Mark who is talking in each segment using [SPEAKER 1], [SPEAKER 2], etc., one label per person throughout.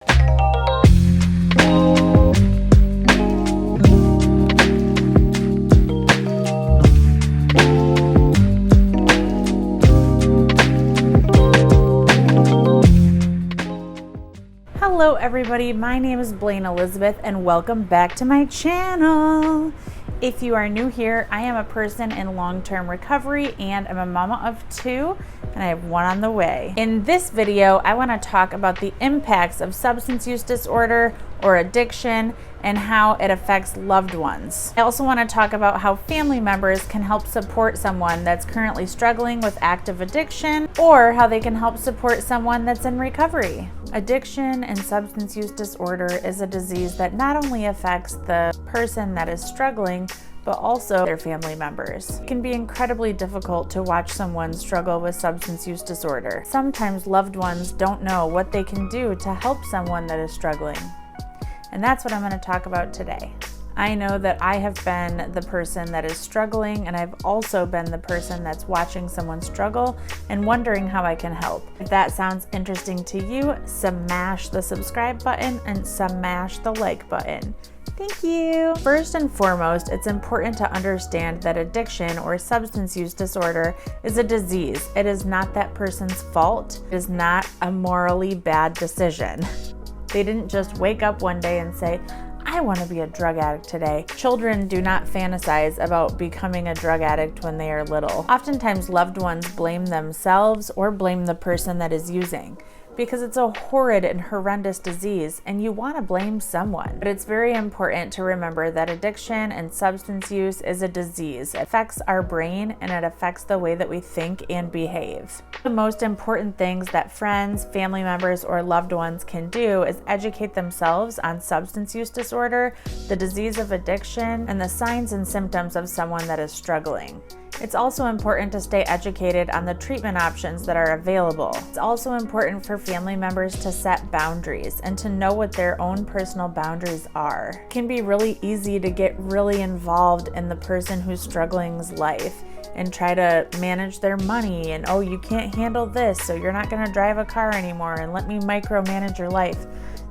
[SPEAKER 1] Hello everybody, my name is Blaine Elizabeth and welcome back to my channel. If you are new here, I am a person in long-term recovery and I'm a mama of 2 and I have 1 on the way. In this video, I want to talk about the impacts of substance use disorder or addiction and how it affects loved ones. I also want to talk about how family members can help support someone that's currently struggling with active addiction or how they can help support someone that's in recovery. Addiction and substance use disorder is a disease that not only affects the person that is struggling, but also their family members. It can be incredibly difficult to watch someone struggle with substance use disorder. Sometimes loved ones don't know what they can do to help someone that is struggling. And that's what I'm going to talk about today. I know that I have been the person that is struggling, and I've also been the person that's watching someone struggle and wondering how I can help. If that sounds interesting to you, smash the subscribe button and smash the like button. Thank you. First and foremost, it's important to understand that addiction or substance use disorder is a disease. It is not that person's fault. It is not a morally bad decision. They didn't just wake up one day and say, I want to be a drug addict today. Children do not fantasize about becoming a drug addict when they are little. Oftentimes, loved ones blame themselves or blame the person that is using, because it's a horrid and horrendous disease and you want to blame someone. But it's very important to remember that addiction and substance use is a disease. It affects our brain and it affects the way that we think and behave. The most important things that friends, family members, or loved ones can do is educate themselves on substance use disorder, the disease of addiction, and the signs and symptoms of someone that is struggling. It's also important to stay educated on the treatment options that are available. It's also important for family members to set boundaries and to know what their own personal boundaries are. It can be really easy to get really involved in the person who's struggling's life and try to manage their money and, oh, you can't handle this, so you're not going to drive a car anymore and let me micromanage your life.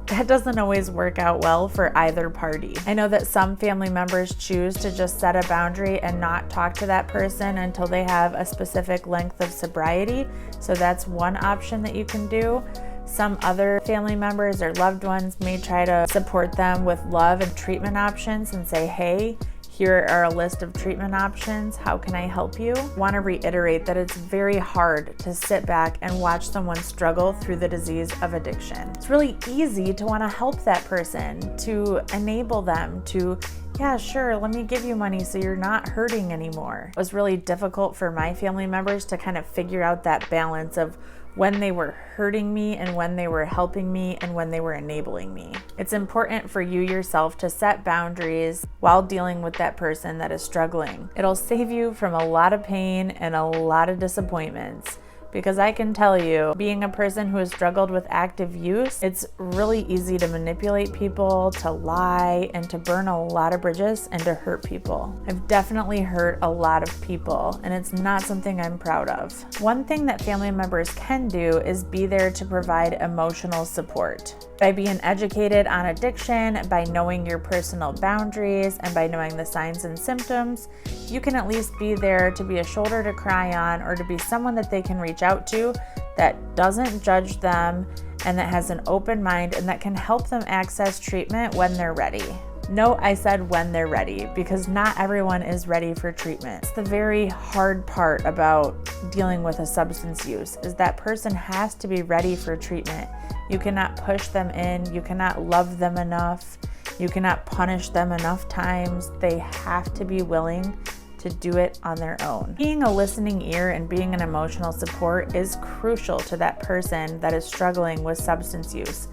[SPEAKER 1] That doesn't always work out well for either party. I know that some family members choose to just set a boundary and not talk to that person until they have a specific length of sobriety. So that's one option that you can do. Some other family members or loved ones may try to support them with love and treatment options and say, hey, here are a list of treatment options. How can I help you? I want to reiterate that it's very hard to sit back and watch someone struggle through the disease of addiction. It's really easy to want to help that person, to enable them to, yeah, sure, let me give you money so you're not hurting anymore. It was really difficult for my family members to kind of figure out that balance of when they were hurting me and when they were helping me and when they were enabling me. It's important for you yourself to set boundaries while dealing with that person that is struggling. It'll save you from a lot of pain and a lot of disappointments. Because I can tell you, being a person who has struggled with active use, it's really easy to manipulate people, to lie, and to burn a lot of bridges and to hurt people. I've definitely hurt a lot of people, and it's not something I'm proud of. One thing that family members can do is be there to provide emotional support. By being educated on addiction, by knowing your personal boundaries, and by knowing the signs and symptoms, you can at least be there to be a shoulder to cry on or to be someone that they can reach out to that doesn't judge them and that has an open mind and that can help them access treatment when they're ready. No, I said when they're ready, because not everyone is ready for treatment. It's the very hard part about dealing with a substance use, is that person has to be ready for treatment. You cannot push them in, you cannot love them enough, you cannot punish them enough times. They have to be willing to do it on their own. Being a listening ear and being an emotional support is crucial to that person that is struggling with substance use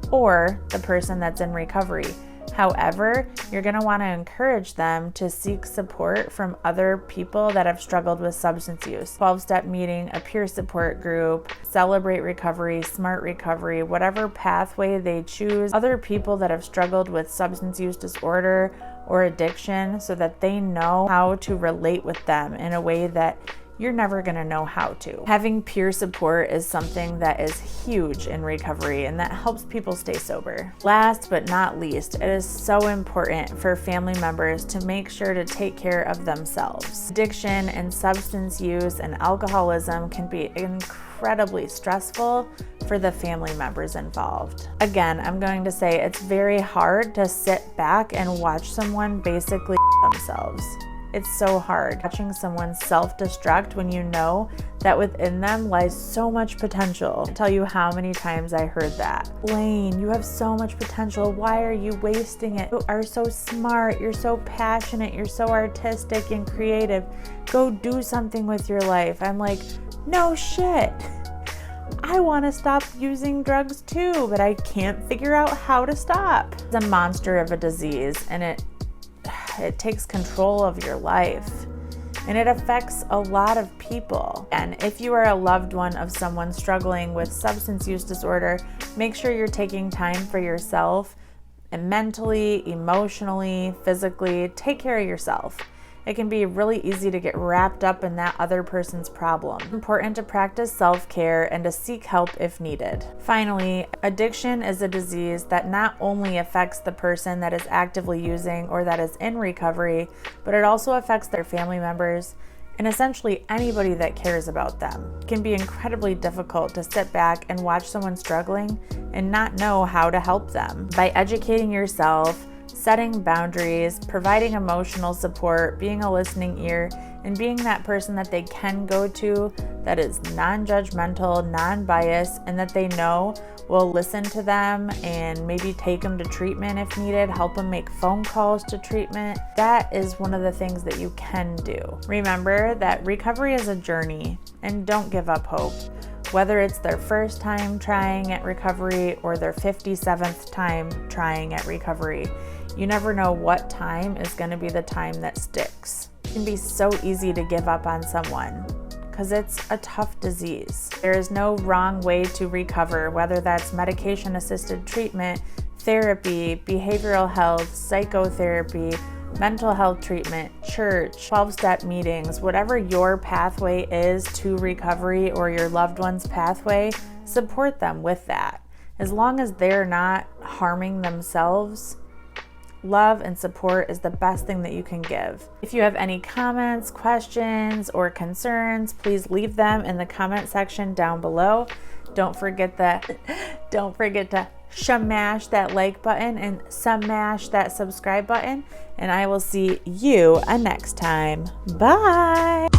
[SPEAKER 1] or the person that's in recovery. However, you're going to want to encourage them to seek support from other people that have struggled with substance use. 12-step meeting, a peer support group, Celebrate Recovery, Smart Recovery, whatever pathway they choose, other people that have struggled with substance use disorder or addiction so that they know how to relate with them in a way that you're never going to know how to. Having peer support is something that is huge in recovery and that helps people stay sober. Last but not least, it is so important for family members to make sure to take care of themselves. Addiction and substance use and alcoholism can be incredibly stressful for the family members involved. Again, I'm going to say it's very hard to sit back and watch someone basically themselves. It's so hard watching someone self-destruct when you know that within them lies so much potential. I tell you how many times I heard that. Blaine, you have so much potential. Why are you wasting it? You are so smart. You're so passionate. You're so artistic and creative. Go do something with your life. I'm like, no shit. I want to stop using drugs too, but I can't figure out how to stop. It's a monster of a disease, and it takes control of your life, and it affects a lot of people. And if you are a loved one of someone struggling with substance use disorder, make sure you're taking time for yourself, and mentally, emotionally, physically, take care of yourself. It can be really easy to get wrapped up in that other person's problem. It's important to practice self-care and to seek help if needed. Finally, addiction is a disease that not only affects the person that is actively using or that is in recovery, but it also affects their family members and essentially anybody that cares about them. It can be incredibly difficult to sit back and watch someone struggling and not know how to help them. By educating yourself, setting boundaries, providing emotional support, being a listening ear, and being that person that they can go to that is non-judgmental, non-biased, and that they know will listen to them and maybe take them to treatment if needed, help them make phone calls to treatment. That is one of the things that you can do. Remember that recovery is a journey, and don't give up hope. Whether it's their first time trying at recovery or their 57th time trying at recovery, you never know what time is going to be the time that sticks. It can be so easy to give up on someone because it's a tough disease. There is no wrong way to recover, whether that's medication-assisted treatment, therapy, behavioral health, psychotherapy, mental health treatment, church, 12-step meetings, whatever your pathway is to recovery or your loved one's pathway, support them with that. As long as they're not harming themselves, love and support is the best thing that you can give. If you have any comments, questions, or concerns, please leave them in the comment section down below. Don't forget to smash that like button and smash that subscribe button, and I will see you next time. Bye.